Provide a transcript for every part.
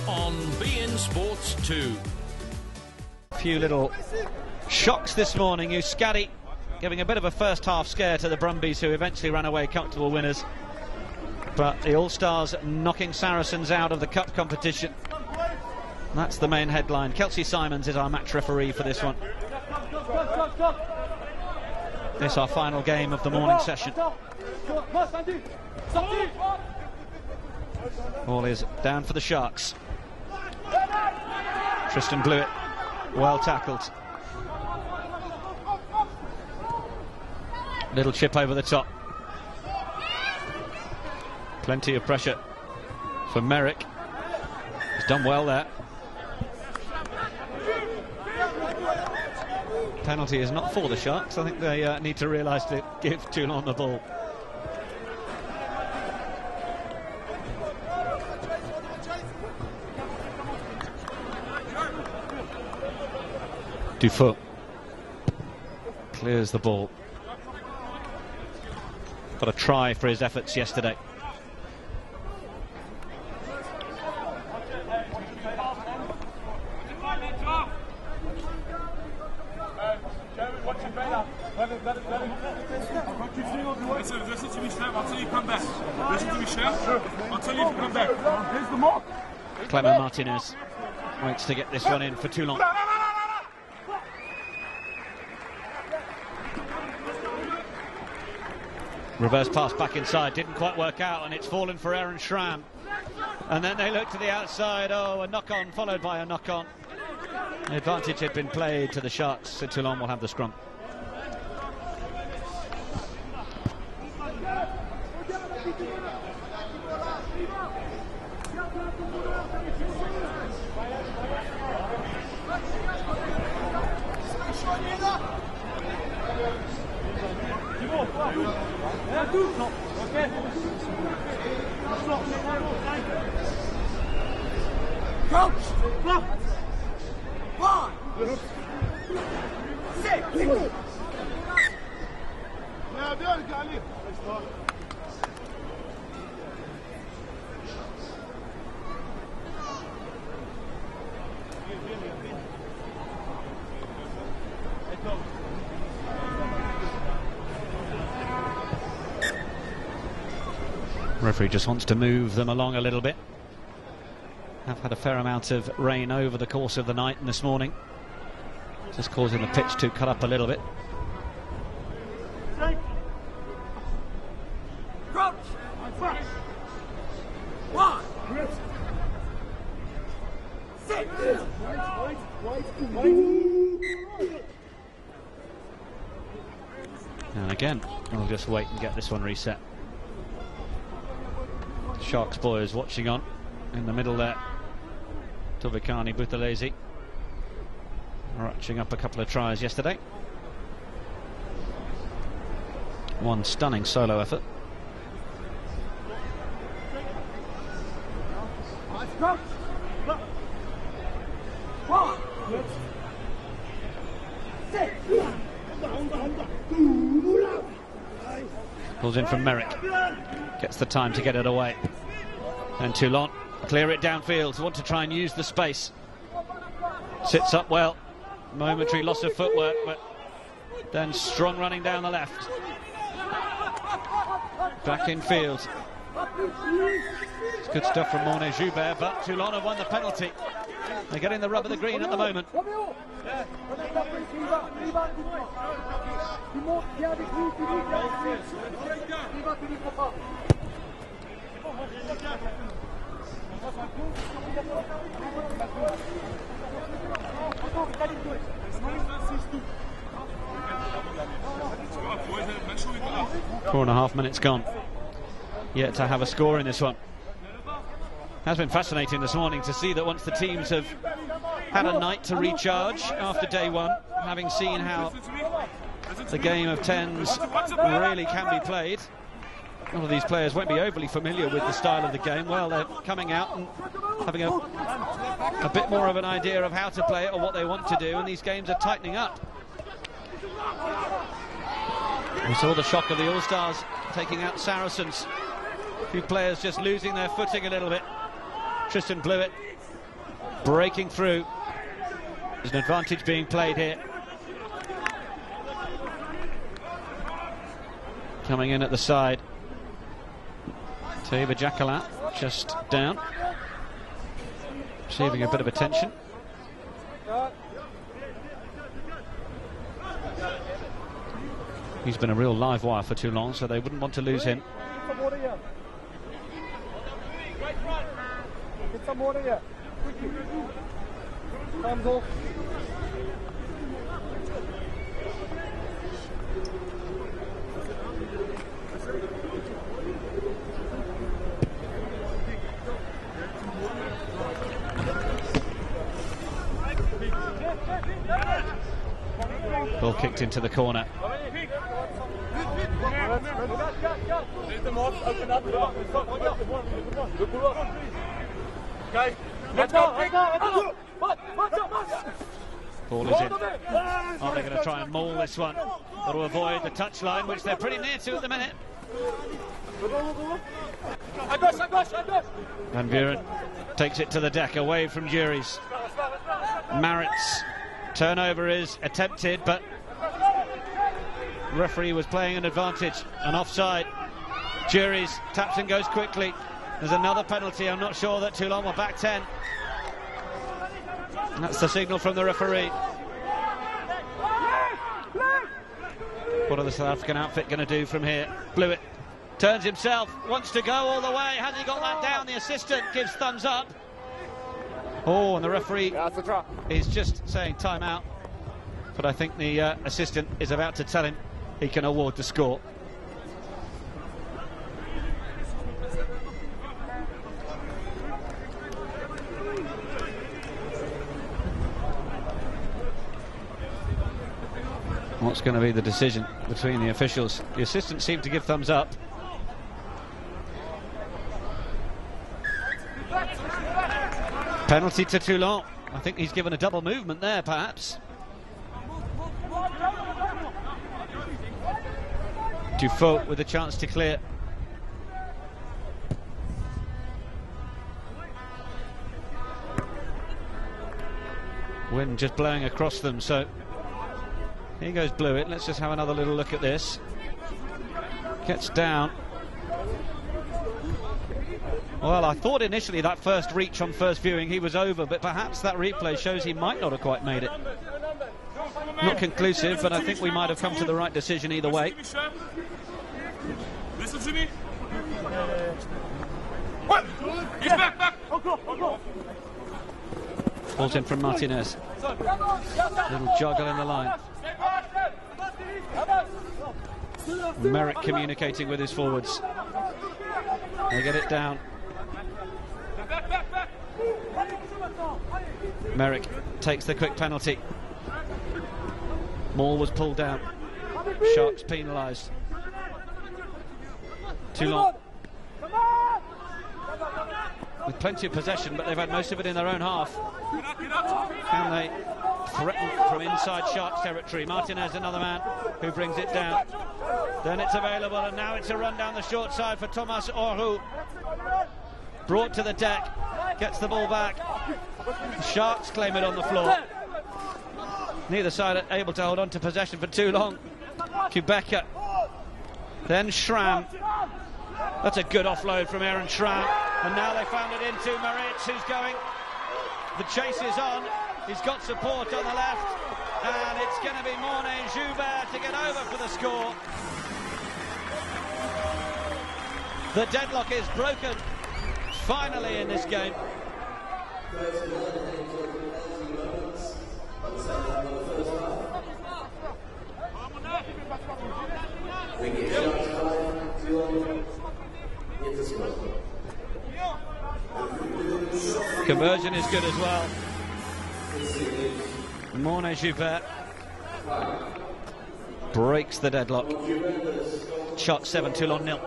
on beIN Sports 2. A few little shocks this morning. Euskadi giving a bit of a first half scare to the Brumbies, who eventually ran away comfortable winners. But the All-Stars knocking Saracens out of the cup competition. That's the main headline. Kelsey Simons is our match referee for this one. This is our final game of the morning session. Ball is down for the Sharks. Tristan Blewett, well tackled. Little chip over the top. Plenty of pressure for Merrick. He's done well there. Penalty is not for the Sharks. I think they need to realise to give Toulon the ball. Dufault clears the ball. Got a try for his efforts yesterday. Listen to me, I'll tell you come back. Listen to me, I'll tell you to come back. Here's the mark. Clement Martinez waits to get this one in for Toulon. Reverse pass back inside, didn't quite work out, and it's fallen for Aaron Schramm. And then they look to the outside. Oh, a knock-on followed by a knock-on. The advantage had been played to the Sharks, so Toulon will have the scrum. Referee just wants to move them along a little bit. Have had a fair amount of rain over the course of the night and this morning, just causing the pitch to cut up a little bit. And again, we'll just wait and get this one reset. Sharks boys watching on in the middle there. Tovikani Buthelezi ratcheting up a couple of tries yesterday. One stunning solo effort. Pulls in from Merrick. Gets the time to get it away. And Toulon clear it downfield. Want to try and use the space. Sits up well. Momentary loss of footwork, but then strong running down the left. Back in field. It's good stuff from Morne Joubert, but Toulon have won the penalty. They're getting the rub of the green at the moment. Four and a half minutes gone. Yet to have a score in this one. Has been fascinating this morning to see that once the teams have had a night to recharge after day one, having seen how the game of 10's really can be played. A lot of these players won't be overly familiar with the style of the game. Well, they're coming out and having a bit more of an idea of how to play it or what they want to do, and these games are tightening up. We saw the shock of the All-Stars taking out Saracens. A few players just losing their footing a little bit. Tristan Blewett breaking through. There's an advantage being played here. Coming in at the side. Taiba Jakalat just down. Receiving a bit of attention. He's been a real live wire for Toulon, so they wouldn't want to lose him. Get some water here. Quickly. Thumbs off. Ball kicked into the corner. Ball is in. Are they going to try and maul this one? Got to avoid the touchline, which they're pretty near to at the minute. Van Buren takes it to the deck, away from Juries. Marit's turnover is attempted, but the referee was playing an advantage, an offside. Juries taps and goes quickly. There's another penalty. I'm not sure that Toulon were back 10. And that's the signal from the referee. What are the South African outfit going to do from here? Blewett turns himself, wants to go all the way. Has he got that down? The assistant gives thumbs up. Oh, and the referee is just saying time out. But I think the assistant is about to tell him he can award the score. What's going to be the decision between the officials? The assistant seemed to give thumbs up. Penalty to Toulon. I think he's given a double movement there, perhaps. Dufault with a chance to clear. Wind just blowing across them, so here goes Blewett. Let's just have another little look at this. Gets down. Well, I thought initially that first reach on first viewing he was over, but perhaps that replay shows he might not have quite made it. Not conclusive, but I think we might have come to the right decision either way. Listen to me. What? He's back. Ball's in from Martinez. Little juggle in the line. Merrick communicating with his forwards. They get it down. Merrick takes the quick penalty. Maul was pulled down. Sharks penalised. Toulon with plenty of possession, but they've had most of it in their own half. Can they threaten from inside Sharks territory? Martinez, another man who brings it down. Then it's available, and now it's a run down the short side for Thomas Orhu. Brought to the deck, gets the ball back. The Sharks claim it on the floor. Neither side are able to hold on to possession for too long. Kubeka, then Schramm. That's a good offload from Aaron Schramm, and now they found it into Maritz, who's going. The chase is on. He's got support on the left, and it's going to be Morné Joubert to get over for the score. The deadlock is broken finally in this game. Conversion is good as well. Morné Joubert breaks the deadlock. Shot 7, Toulon 0.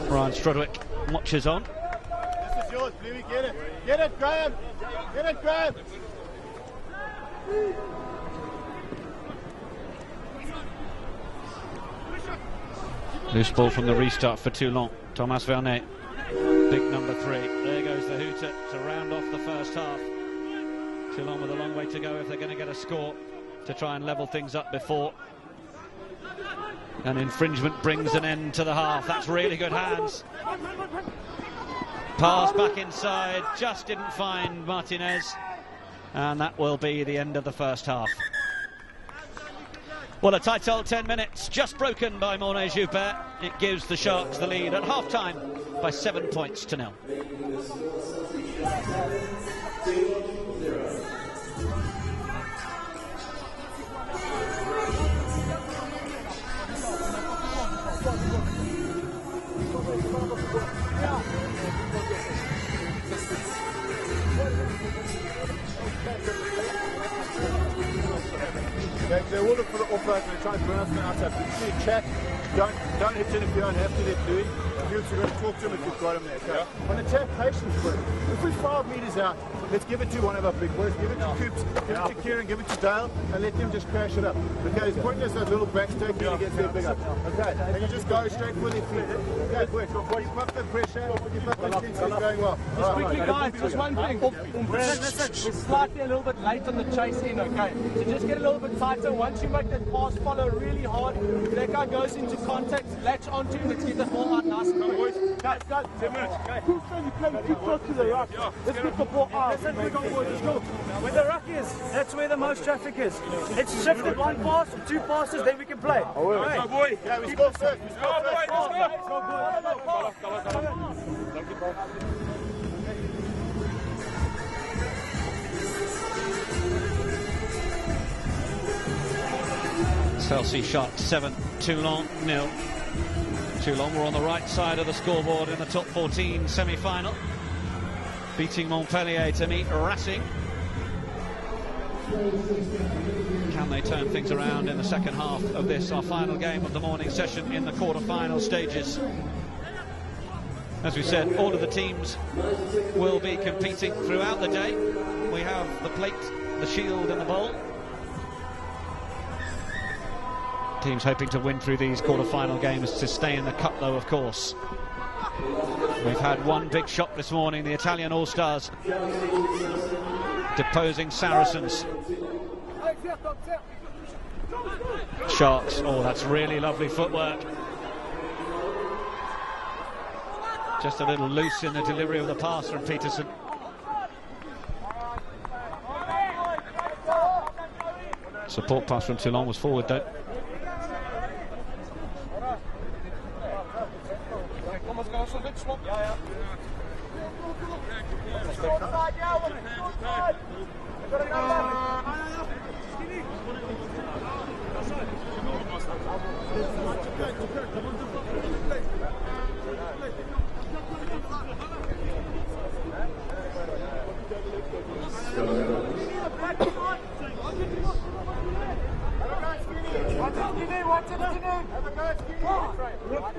Brian Strudwick watches on. This is yours, Bluey. Get it. Get it, Graham. Get it, Graham. Loose ball from the restart for Toulon. Thomas Vernet. big number 3. There goes the hooter to round off the first half. Toulon with a long way to go if they're going to get a score to try and level things up before an infringement brings an end to the half. That's really good hands. Pass back inside, just didn't find Martinez, and that will be the end of the first half. Well, a tight old 10 minutes, just broken by Morné Joubert. It gives the Sharks the lead at half-time by 7 points to 0. They will look for the offload and they try and burn us from the outside. If you see a check, don't hit interfere and have to let Louis. You're going to talk to him if you've got him there. Okay? Yeah. On attack, patience first. If we're 5 metres out, let's give it to one of our big boys. Give it to Coops, give it to Kieran, give it to Dale, and let them just crash it up. Okay, it's pointless those little backs taking to get there bigger. Okay, and you just go straight for their feet. Okay, quick. Keep up the pressure, keep up the intensity going well. Just quickly, guys, just one thing. Listen, we're slightly a little bit late on the chase in, okay? So just get a little bit tighter. Once you make that pass follow really hard, if that guy goes into contact, latch onto him, let's get the ball out nice and boys. Guys, 10 minutes. Who's trying to play too close to the ruck? Let's get the ball out. Listen, we got boys, let's go. Where the ruck is, that's where the most traffic is. Let's shift it 1 pass, 2 passes, then we can play. Oh, right. Go, boy. Yeah, we score first. We score Let's go. Chelsea Sharks 7, Toulon 0. Toulon were on the right side of the scoreboard in the top 14 semi-final, beating Montpellier to meet Racing. Can they turn things around in the second half of this, our final game of the morning session in the quarter-final stages? As we said, all of the teams will be competing throughout the day. We have the plate, the shield and the bowl. Teams hoping to win through these quarter-final games to stay in the cup, though, of course. We've had one big shot this morning, the Italian All-Stars deposing Saracens. Sharks, oh, that's really lovely footwork. Just a little loose in the delivery of the pass from Peterson. Support pass from Toulon was forward, though.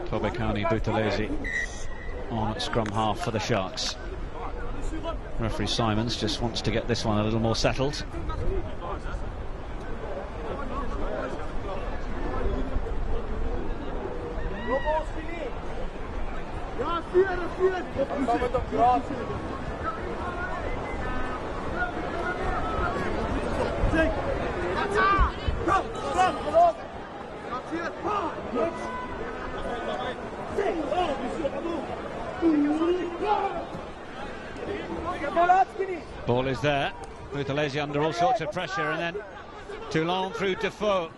Tobekani Buthelezi on at scrum half for the Sharks. Referee Simons just wants to get this one a little more settled. Ball is there. Buthelezi under all sorts of pressure, and then Toulon through Defoe.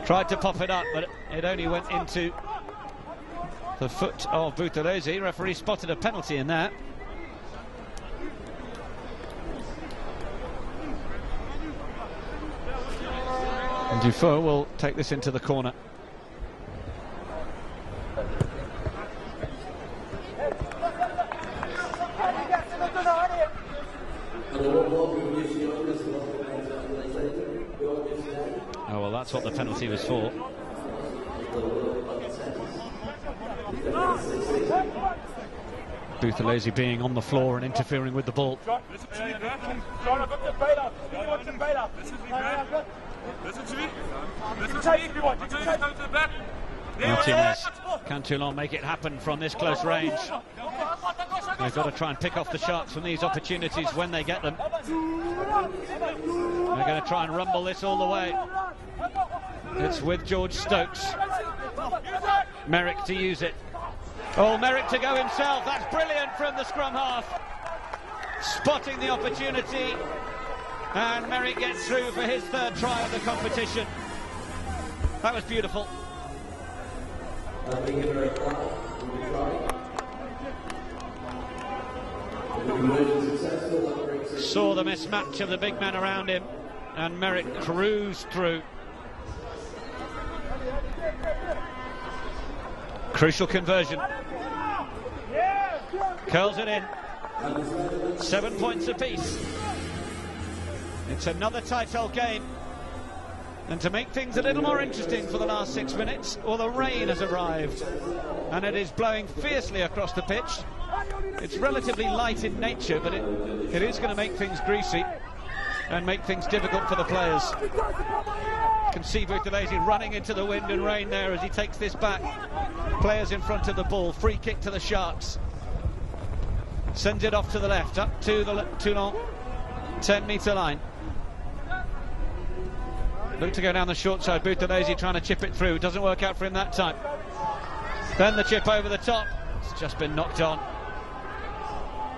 Tried to pop it up, but it only went into the foot of Buthelezi. Referee spotted a penalty in that. And Defoe will take this into the corner. Oh, well, that's what the penalty was for. Buthelezi being on the floor and interfering with the ball. Listen to me, Listen to me. Listen to me. Come to the back. Martinez. Can Toulon make it happen from this close range? They've got to try and pick off the Sharks from these opportunities when they get them. They're going to try and rumble this all the way. It's with George Stokes. Merrick to use it. Oh, Merrick to go himself. That's brilliant from the scrum half. Spotting the opportunity. And Merrick gets through for his third try of the competition. That was beautiful. Saw the mismatch of the big man around him, and Merrick cruised through. Crucial conversion. Curls it in. 7 points apiece. It's another tight old game. And to make things a little more interesting for the last 6 minutes, well, the rain has arrived. And it is blowing fiercely across the pitch. It's relatively light in nature, but it is going to make things greasy and make things difficult for the players. You can see Buthelezi running into the wind and rain there as he takes this back. Players in front of the ball. Free kick to the Sharks. Sends it off to the left, up to the Toulon 10-metre line. Look to go down the short side. Buthelezi trying to chip it through. Doesn't work out for him that time. Then the chip over the top. It's just been knocked on.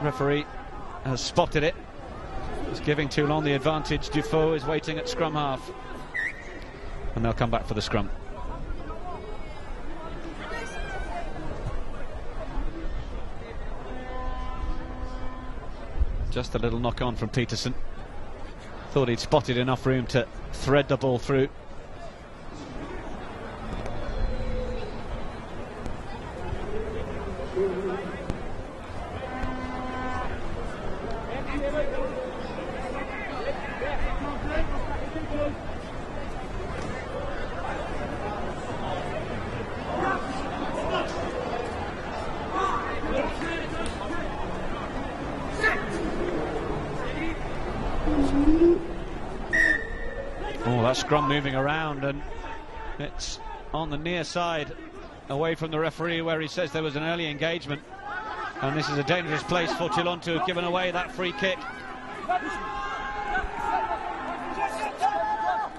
Referee has spotted it. He's giving Toulon the advantage. Dufault is waiting at scrum half. And they'll come back for the scrum. Just a little knock on from Peterson. Thought he'd spotted enough room to thread the ball through. Oh, that scrum moving around, and it's on the near side, away from the referee, where he says there was an early engagement. And this is a dangerous place for Toulon to have given away that free kick.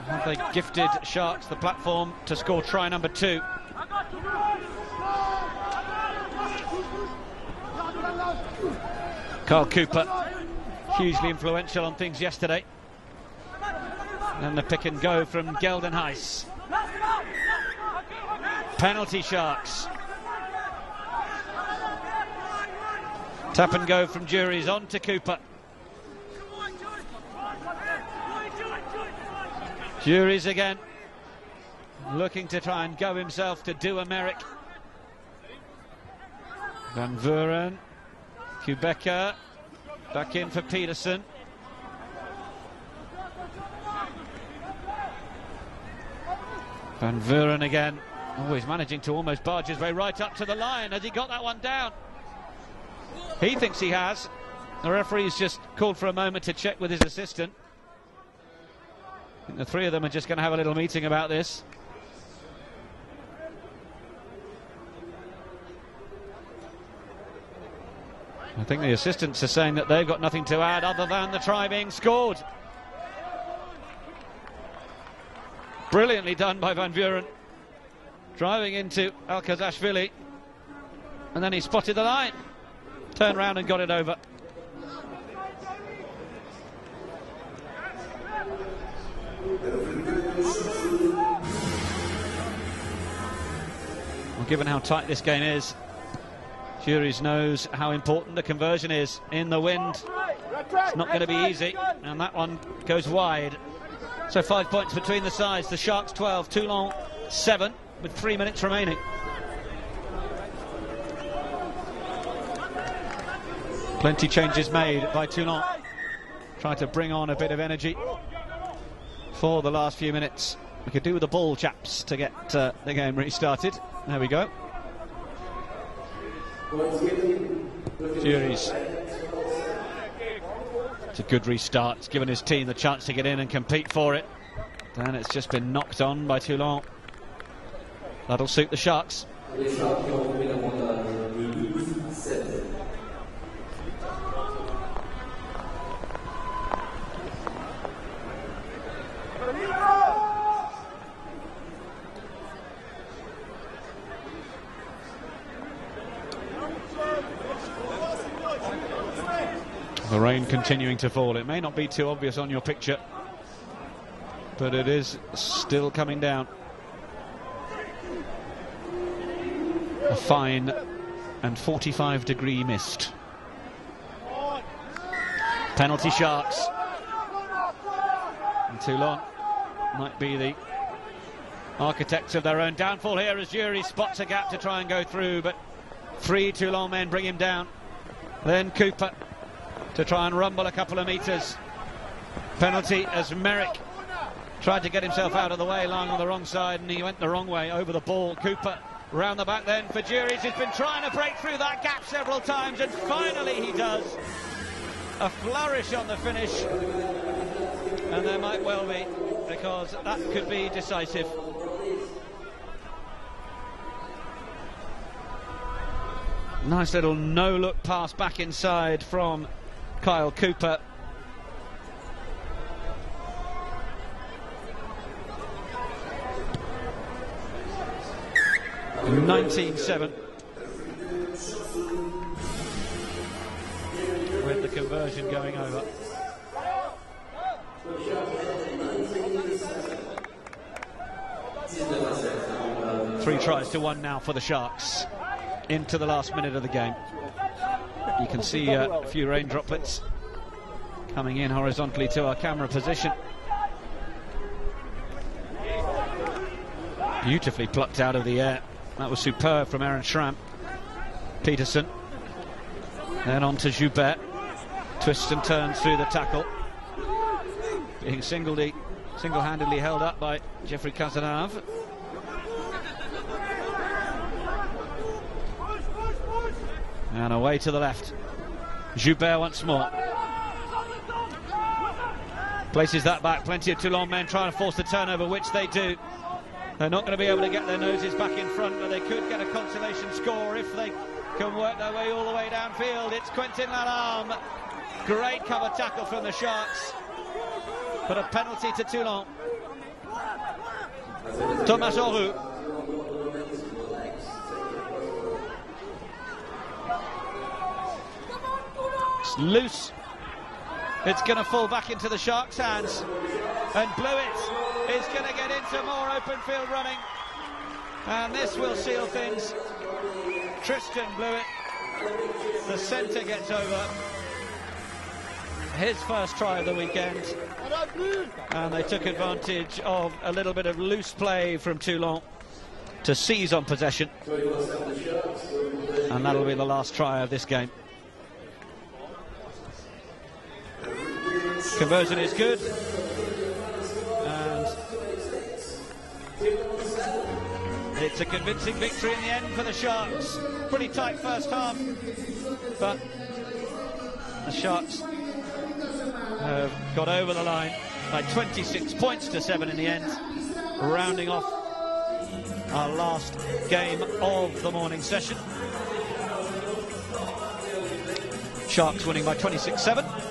Have they gifted Sharks the platform to score try number 2? Carl Cooper, hugely influential on things yesterday. And the pick and go from Geldenhuis. Penalty Sharks. Tap and go from Juries on to Cooper. Juries again, looking to try and go himself to do a Merrick. Van Vuren, Kubeka, back in for Peterson. Van Vuren again. Oh, he's managing to almost barge his way right up to the line. Has he got that one down? He thinks he has. The referee's just called for a moment to check with his assistant. I think the three of them are just going to have a little meeting about this. I think the assistants are saying that they've got nothing to add other than the try being scored. Brilliantly done by Van Vuren. Driving into Al-Khazashvili. And then he spotted the line. Turned round and got it over. Well, given how tight this game is, Juries knows how important the conversion is in the wind. It's not going to be easy, and that one goes wide. So 5 points between the sides. The Sharks 12, Toulon 7, with 3 minutes remaining. Plenty changes made by Toulon. Trying to bring on a bit of energy for the last few minutes. We could do with the ball, chaps, to get the game restarted. There we go. Juries. It's a good restart. It's given his team the chance to get in and compete for it. And it's just been knocked on by Toulon. That'll suit the Sharks. The rain continuing to fall. It may not be too obvious on your picture, but it is still coming down. A fine and 45-degree mist. Penalty Sharks. And Toulon might be the architects of their own downfall here as Jury spots a gap to try and go through, but 3 Toulon men bring him down. Then Cooper to try and rumble a couple of metres. Penalty as Merrick tried to get himself out of the way, lying on the wrong side, and he went the wrong way over the ball. Cooper round the back then for Juries, who's been trying to break through that gap several times, and finally he does. A flourish on the finish, and there might well be, because that could be decisive. Nice little no-look pass back inside from Kyle Cooper. (19-7) with the conversion going over. Three tries to one now for the Sharks into the last minute of the game. You can see a few rain droplets coming in horizontally to our camera position. Beautifully plucked out of the air. That was superb from Aaron Schramm. Peterson. Then on to Joubert. Twists and turns through the tackle. Being single-handedly held up by Jeffrey Cazenave. And away to the left. Joubert once more. Places that back. Plenty of Toulon men trying to force the turnover, which they do. They're not going to be able to get their noses back in front, but they could get a consolation score if they can work their way all the way downfield. It's Quentin Lalarme. Great cover tackle from the Sharks, but a penalty to Toulon. Thomas Oru. It's loose. It's going to fall back into the Sharks' hands, and Blewett is going to get into more open field running, and this will seal things. Tristan Blewett, the centre, gets over. His first try of the weekend, and they took advantage of a little bit of loose play from Toulon to seize on possession, and that'll be the last try of this game. Conversion is good, and it's a convincing victory in the end for the Sharks. Pretty tight first half, but the Sharks have got over the line by 26 points to 7 in the end, rounding off our last game of the morning session. Sharks winning by 26-7.